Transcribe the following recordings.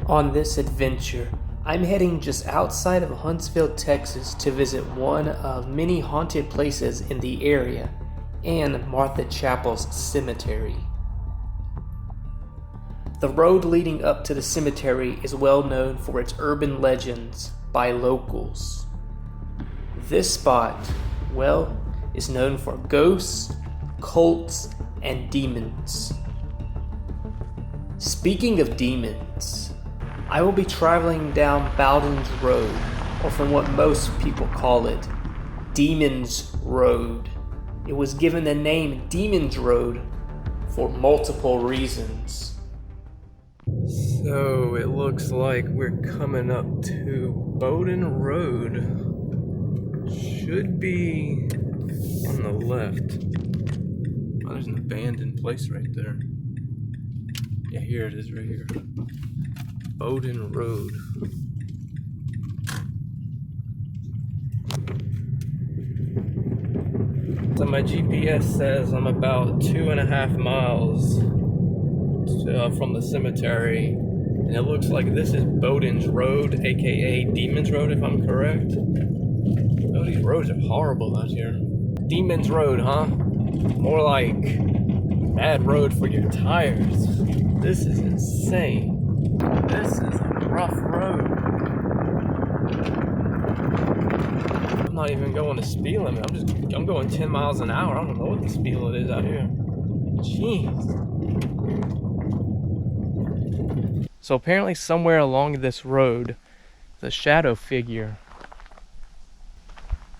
On this adventure, I'm heading just outside of Huntsville, Texas to visit one of many haunted places in the area and Martha Chapel's cemetery. The road leading up to the cemetery is well known for its urban legends by locals. This spot, well, is known for ghosts, cults, and demons. Speaking of demons, I will be traveling down BOUNS Road, or from what most people call it, Demons Road. It was given the name Demons Road for multiple reasons. So it looks like we're coming up to Bowden Road. Should be on the left. Oh, there's an abandoned place right there. Yeah, here it is right here. Bowden Road. So my GPS says I'm about 2.5 miles from the cemetery, and it looks like this is Bowden's Road, aka Demons Road, if I'm correct. Oh, these roads are horrible out here. Demons Road, huh? More like bad road for your tires. This is insane. This is a rough road. I'm not even going the speed limit. I'm going 10 miles an hour. I don't know what the speed limit is out here. Jeez. So apparently somewhere along this road, the shadow figure,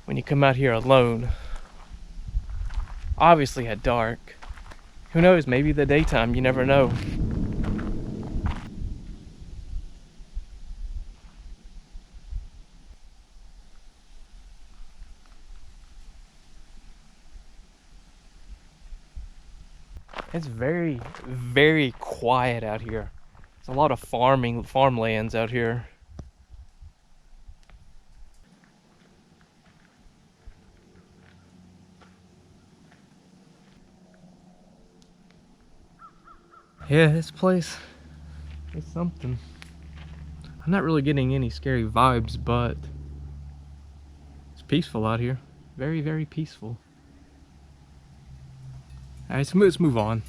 when you come out here alone, obviously at dark. Who knows, maybe the daytime, you never know. It's very, very quiet out here. There's a lot of farmlands out here. Yeah, this place is something. I'm not really getting any scary vibes, but it's peaceful out here. Very, very peaceful. Alright, so let's move on.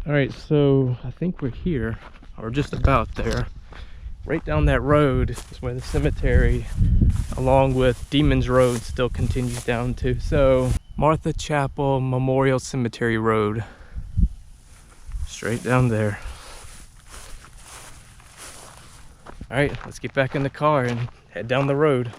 Alright, so I think we're here, or just about there. Right down that road is where the cemetery, along with Demons Road, still continues down to. So, Martha Chapel Memorial Cemetery Road. Straight down there. Alright, let's get back in the car and head down the road.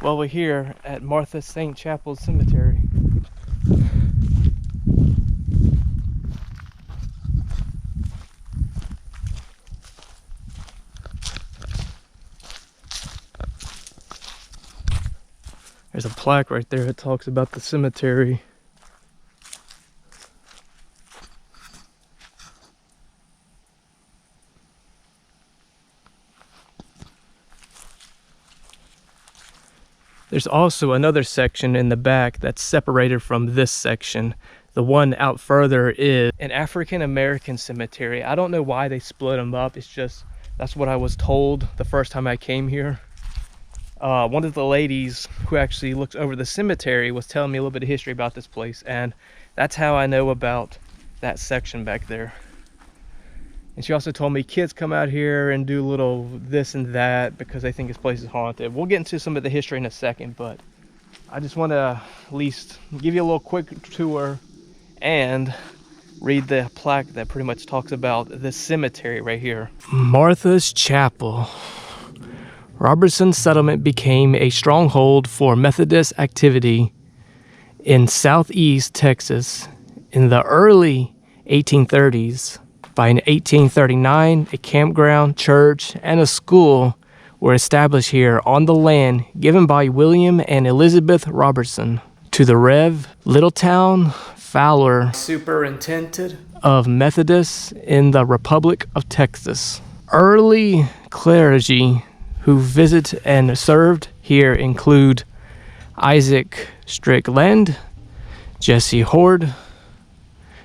Well, we're here at Martha St. Chapel Cemetery. There's a plaque right there that talks about the cemetery. There's also another section in the back that's separated from this section. The one out further is an African American cemetery. I don't know why they split them up. It's just, that's what I was told the first time I came here. One of the ladies who actually looks over the cemetery was telling me a little bit of history about this place, and that's how I know about that section back there. And she also told me kids come out here and do little this and that because they think this place is haunted. We'll get into some of the history in a second, but I just want to at least give you a little quick tour and read the plaque that pretty much talks about this cemetery right here. Martha's Chapel. Robertson settlement became a stronghold for Methodist activity in southeast Texas in the early 1830s. By 1839, a campground, church, and a school were established here on the land given by William and Elizabeth Robertson to the Rev. Littletown Fowler, superintendent of Methodists in the Republic of Texas. Early clergy who visited and served here include Isaac Strickland, Jesse Hord,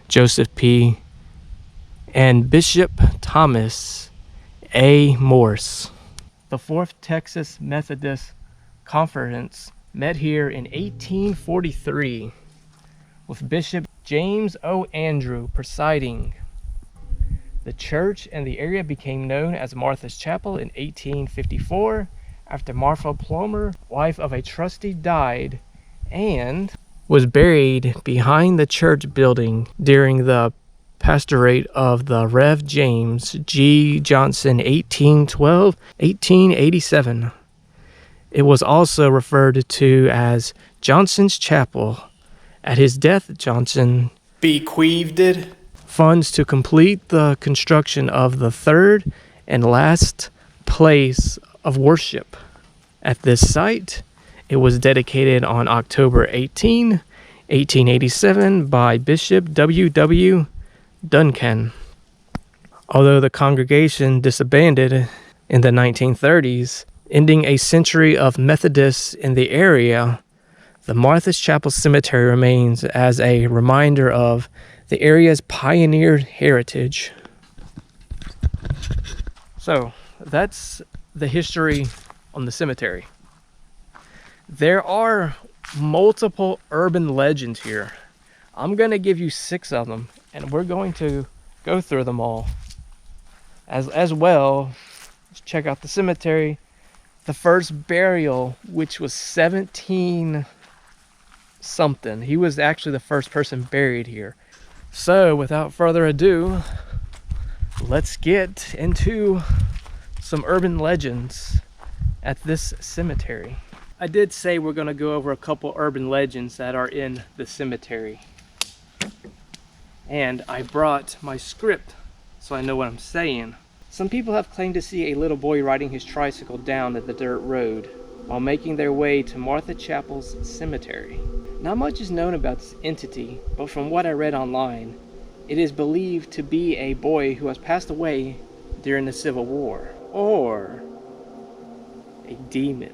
Joseph P., and Bishop Thomas A. Morse. The Fourth Texas Methodist Conference met here in 1843 with Bishop James O. Andrew presiding. The church and the area became known as Martha's Chapel in 1854 after Martha Plummer, wife of a trustee, died and was buried behind the church building during the pastorate of the Rev. James G. Johnson, 1812-1887. It was also referred to as Johnson's Chapel. At his death, Johnson bequeathed funds to complete the construction of the third and last place of worship. At this site, it was dedicated on October 18, 1887 by Bishop W.W. Duncan. Although the congregation disbanded in the 1930s, ending a century of Methodists in the area, the Martha's Chapel Cemetery remains as a reminder of the area's pioneer heritage. So, that's the history on the cemetery. There are multiple urban legends here. I'm going to give you 6 of them, and we're going to go through them all. As well, let's check out the cemetery. The first burial, which was 17 something. He was actually the first person buried here. So, without further ado, let's get into some urban legends at this cemetery. I did say we're going to go over a couple urban legends that are in the cemetery. And I brought my script so I know what I'm saying. Some people have claimed to see a little boy riding his tricycle down the dirt road while making their way to Martha Chapel's cemetery. Not much is known about this entity, but from what I read online, it is believed to be a boy who has passed away during the Civil War, or a demon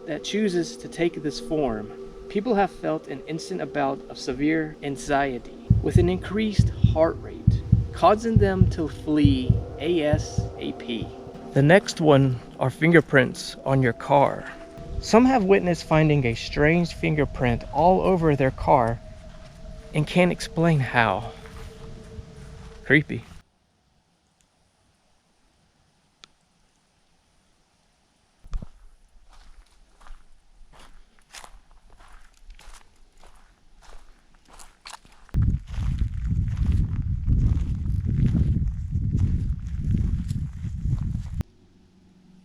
that chooses to take this form. People have felt an instant bout of severe anxiety with an increased heart rate, causing them to flee ASAP. The next one are fingerprints on your car. Some have witnessed finding a strange fingerprint all over their car and can't explain how. Creepy.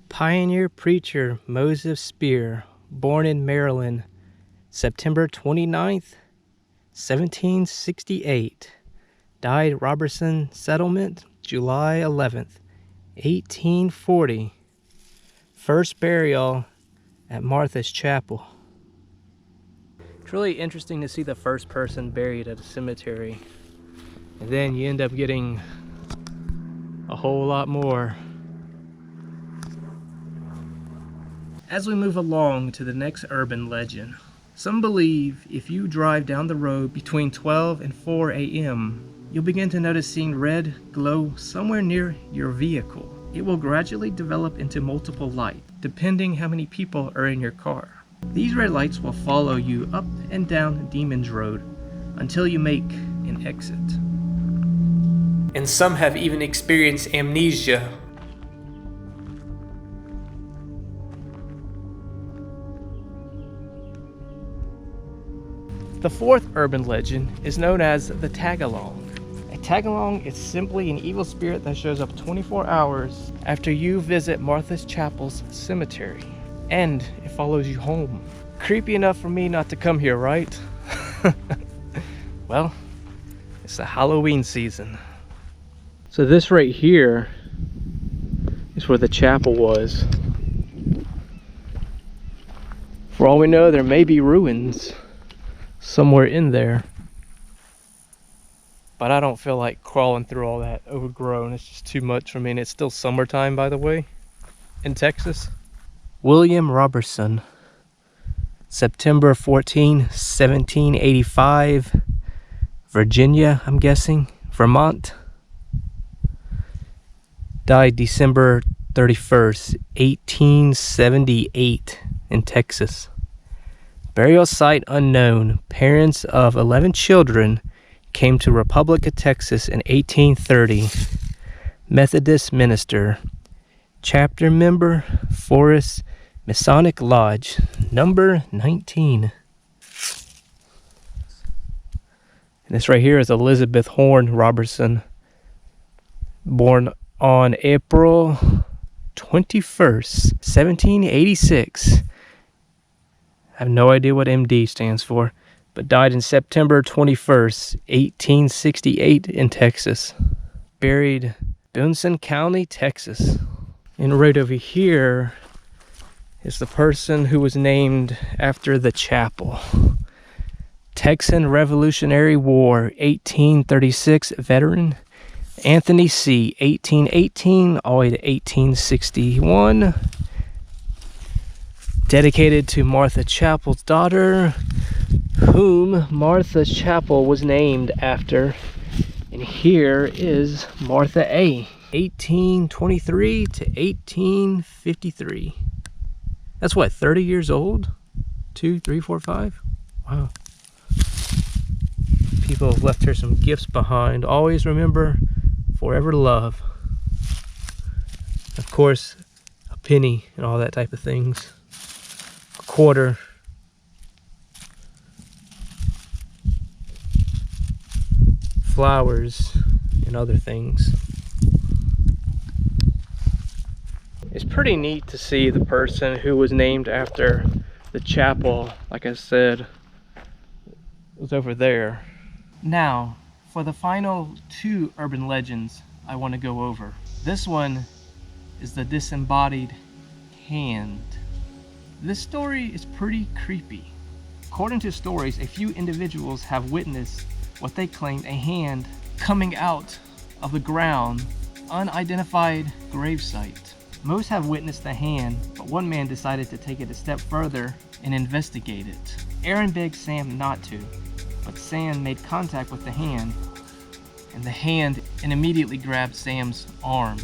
Pioneer preacher Moses Spear, born in Maryland, September 29th, 1768. Died Robertson Settlement, July 11th, 1840. First burial at Martha's Chapel. It's really interesting to see the first person buried at a cemetery. And then you end up getting a whole lot more. As we move along to the next urban legend, some believe if you drive down the road between 12 and 4 a.m., you'll begin to notice seeing red glow somewhere near your vehicle. It will gradually develop into multiple lights, depending how many people are in your car. These red lights will follow you up and down Demons Road until you make an exit. And some have even experienced amnesia. The fourth urban legend is known as the tag-along. A tag-along is simply an evil spirit that shows up 24 hours after you visit Martha's Chapel's cemetery, and it follows you home. Creepy enough for me not to come here, right? Well, it's the Halloween season. So this right here is where the chapel was. For all we know, there may be ruins somewhere in there, but I don't feel like crawling through all that overgrown. It's just too much for me, and it's still summertime, by the way, in Texas. William Robertson, September 14, 1785, Virginia, I'm guessing, Vermont. Died December 31st, 1878 in Texas. Burial site unknown. Parents of 11 children came to Republic of Texas in 1830. Methodist minister. Chapter member, Forest Masonic Lodge, number 19. And this right here is Elizabeth Horn Robertson, born on April 21st, 1786. I have no idea what MD stands for, but died in September 21st, 1868 in Texas. Buried BOUNS County, Texas. And right over here is the person who was named after the chapel. Texan Revolutionary War, 1836 veteran, Anthony C., 1818 all the way to 1861. Dedicated to Martha Chapel's daughter, whom Martha Chapel was named after. And here is Martha A., 1823 to 1853. That's what, 30 years old? 2, 3, 4, 5? Wow. People have left her some gifts behind. Always remember, forever love. Of course, a penny and all that type of things. Quarter, flowers, and other things. It's pretty neat to see the person who was named after the chapel, like I said, was over there. Now, for the final two urban legends I want to go over. This one is the disembodied hand. This story is pretty creepy. According to stories, a few individuals have witnessed what they claim a hand coming out of the ground, unidentified gravesite. Most have witnessed the hand, but one man decided to take it a step further and investigate it. Aaron begged Sam not to, but Sam made contact with the hand, and the hand immediately grabbed Sam's arm.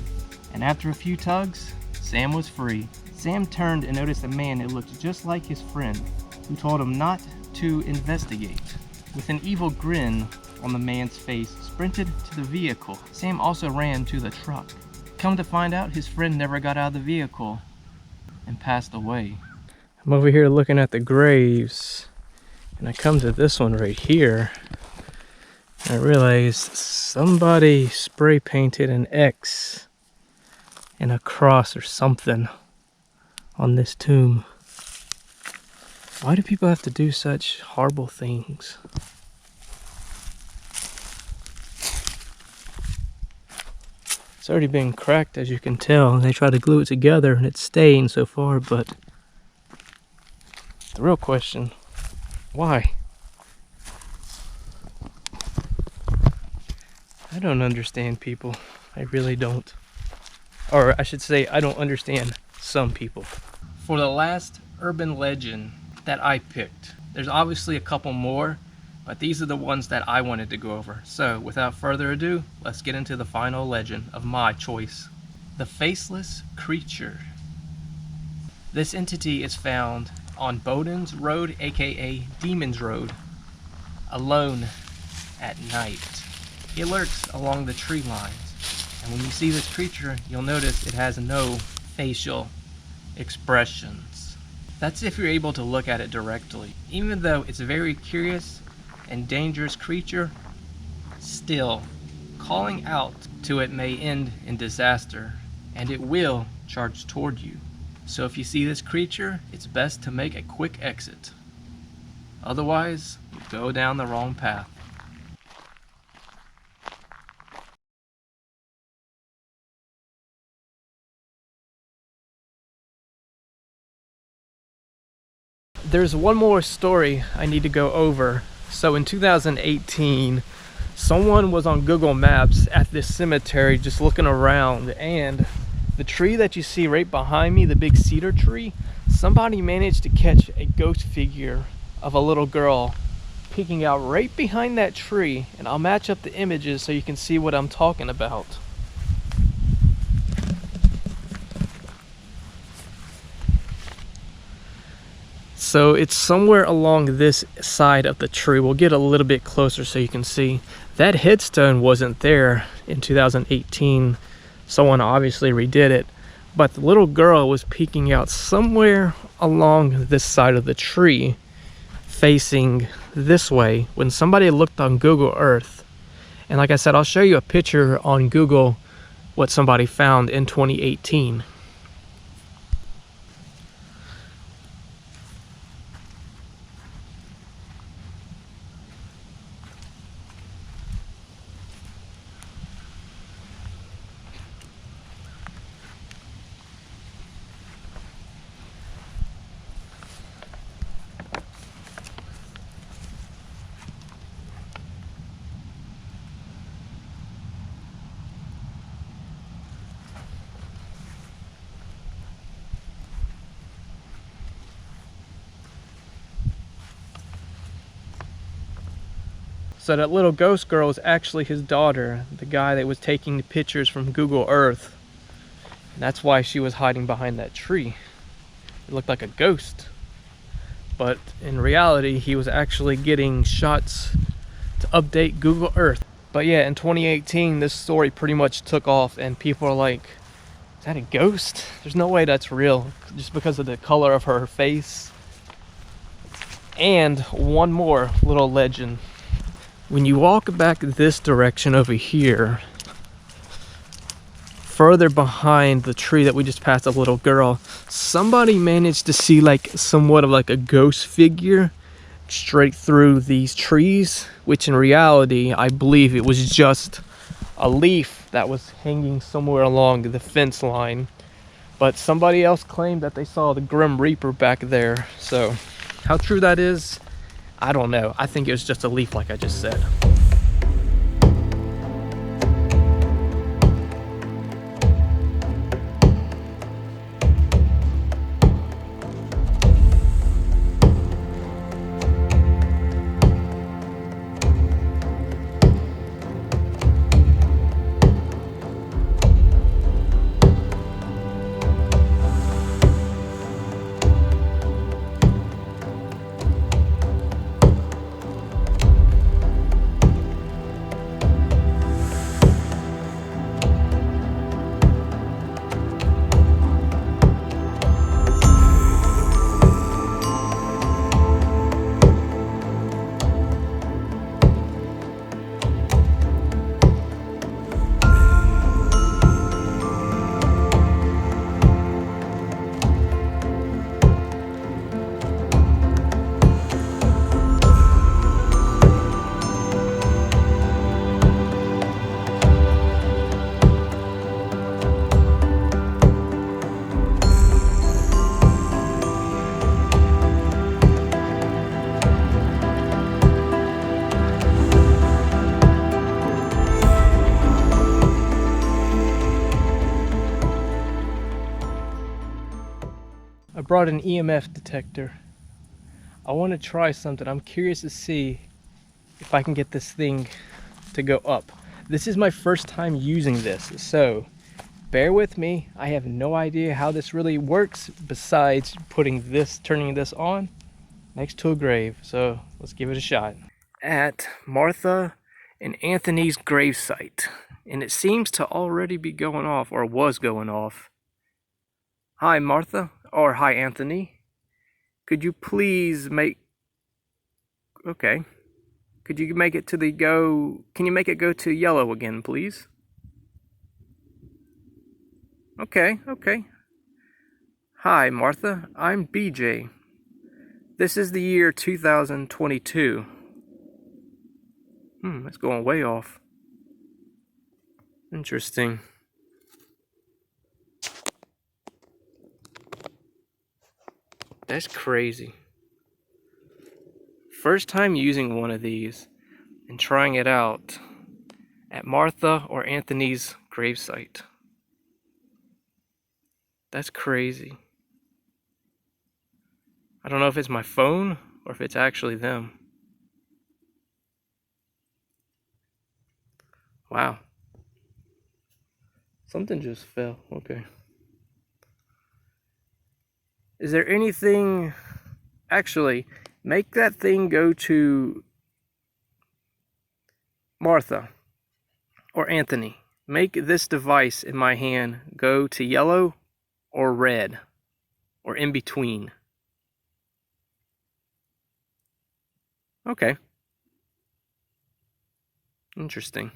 And after a few tugs, Sam was free. Sam turned and noticed a man who looked just like his friend, who told him not to investigate. With an evil grin on the man's face, sprinted to the vehicle. Sam also ran to the truck. Come to find out, his friend never got out of the vehicle and passed away. I'm over here looking at the graves, and I come to this one right here. I realized somebody spray painted an X and a cross or something on this tomb. Why do people have to do such horrible things? It's already been cracked, as you can tell. They try to glue it together and it's staying so far, but the real question, why? I don't understand people. I really don't. Or I should say, I don't understand some people. For the last urban legend that I picked, there's obviously a couple more, but these are the ones that I wanted to go over. So without further ado, let's get into the final legend of my choice. The faceless creature. This entity is found on BOUNS Road, aka Demon's Road, alone at night. It lurks along the tree lines, and when you see this creature, you'll notice it has no facial expressions. That's if you're able to look at it directly. Even though it's a very curious and dangerous creature, still, calling out to it may end in disaster, and it will charge toward you. So if you see this creature, it's best to make a quick exit. Otherwise, you go down the wrong path. There's one more story I need to go over. So in 2018, someone was on Google Maps at this cemetery just looking around, and the tree that you see right behind me, the big cedar tree, somebody managed to catch a ghost figure of a little girl peeking out right behind that tree, and I'll match up the images so you can see what I'm talking about. So it's somewhere along this side of the tree. We'll get a little bit closer so you can see. That headstone wasn't there in 2018. Someone obviously redid it. But the little girl was peeking out somewhere along this side of the tree, facing this way, when somebody looked on Google Earth. And like I said, I'll show you a picture on Google what somebody found in 2018. So that little ghost girl is actually his daughter, the guy that was taking the pictures from Google Earth. And that's why she was hiding behind that tree. It looked like a ghost. But in reality, he was actually getting shots to update Google Earth. But yeah, in 2018, this story pretty much took off, and people are like, is that a ghost? There's no way that's real, just because of the color of her face. And one more little legend. When you walk back this direction over here, further behind the tree that we just passed, a little girl, somebody managed to see like somewhat of like a ghost figure straight through these trees, which in reality, I believe it was just a leaf that was hanging somewhere along the fence line. But somebody else claimed that they saw the Grim Reaper back there. So how true that is, I don't know. I think it was just a leaf, like I just said. brought an EMF detector. I want to try something. I'm curious to see if I can get this thing to go up. This is my first time using this, so bear with me. I have no idea how this really works besides turning this on next to a grave. So let's give it a shot. At Martha and Anthony's gravesite, and it seems to already be going off, or was going off. Hi Martha, or hi Anthony. Could you please make... Okay. Could you make it to the Can you make it go to yellow again, please? Okay. Hi, Martha. I'm BJ. This is the year 2022. It's going way off. Interesting. That's crazy. First time using one of these and trying it out at Martha or Anthony's gravesite. That's crazy. I don't know if it's my phone or if it's actually them. Wow. Something just fell. Okay. Is there anything... Actually, make that thing go to Martha or Anthony. Make this device in my hand go to yellow or red or in between. Okay. Interesting.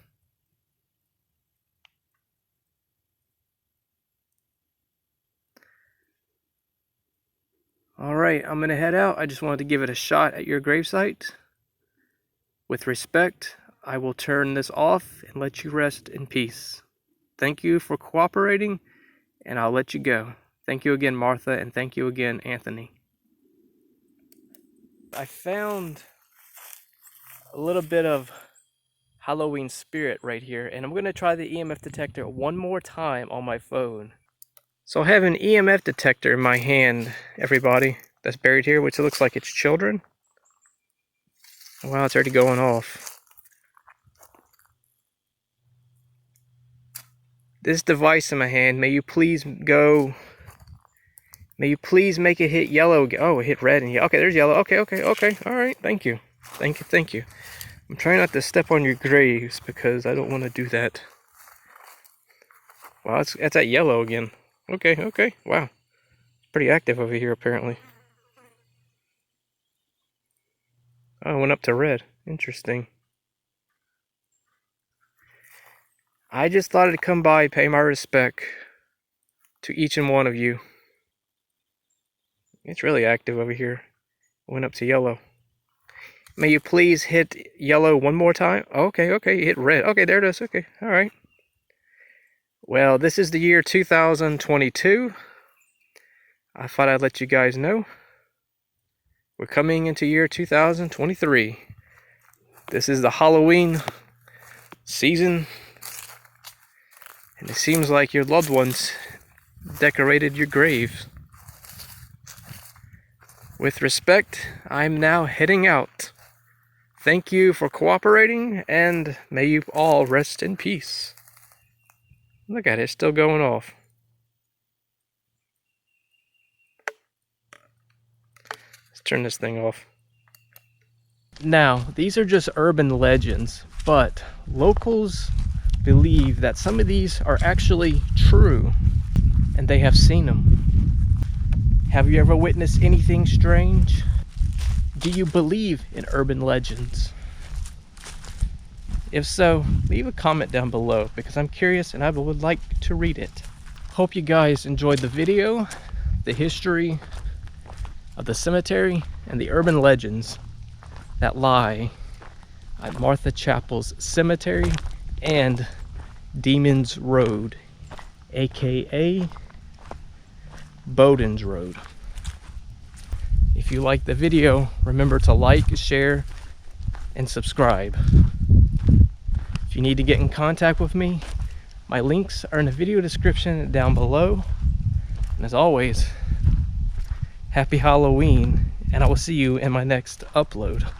Alright, I'm gonna head out. I just wanted to give it a shot at your gravesite. With respect, I will turn this off and let you rest in peace. Thank you for cooperating, and I'll let you go. Thank you again, Martha, and thank you again, Anthony. I found a little bit of Halloween spirit right here, and I'm going to try the EMF detector one more time on my phone. So I have an EMF detector in my hand, everybody, that's buried here, which looks like it's children. Wow, it's already going off. This device in my hand, may you please make it hit yellow. Oh, it hit red and yellow. Okay, there's yellow. Okay. All right, thank you. Thank you. I'm trying not to step on your graves because I don't want to do that. Wow, it's at yellow again. Okay. Wow. It's pretty active over here, apparently. Oh, it went up to red. Interesting. I just thought I'd come by, pay my respect to each and one of you. It's really active over here. It went up to yellow. May you please hit yellow one more time? Okay, hit red. Okay, there it is. Okay, all right. Well, this is the year 2022. I thought I'd let you guys know. We're coming into year 2023. This is the Halloween season. And it seems like your loved ones decorated your grave. With respect, I'm now heading out. Thank you for cooperating, and may you all rest in peace. Look at it, it's still going off. Let's turn this thing off. Now, these are just urban legends, but locals believe that some of these are actually true, and they have seen them. Have you ever witnessed anything strange? Do you believe in urban legends? If so, leave a comment down below because I'm curious and I would like to read it. Hope you guys enjoyed the video, the history of the cemetery and the urban legends that lie at Martha Chapel's cemetery and Demons Road, aka BOUNS Road. If you liked the video, remember to like, share, and subscribe. If you need to get in contact with me, my links are in the video description down below. And as always, Happy Halloween, and I will see you in my next upload.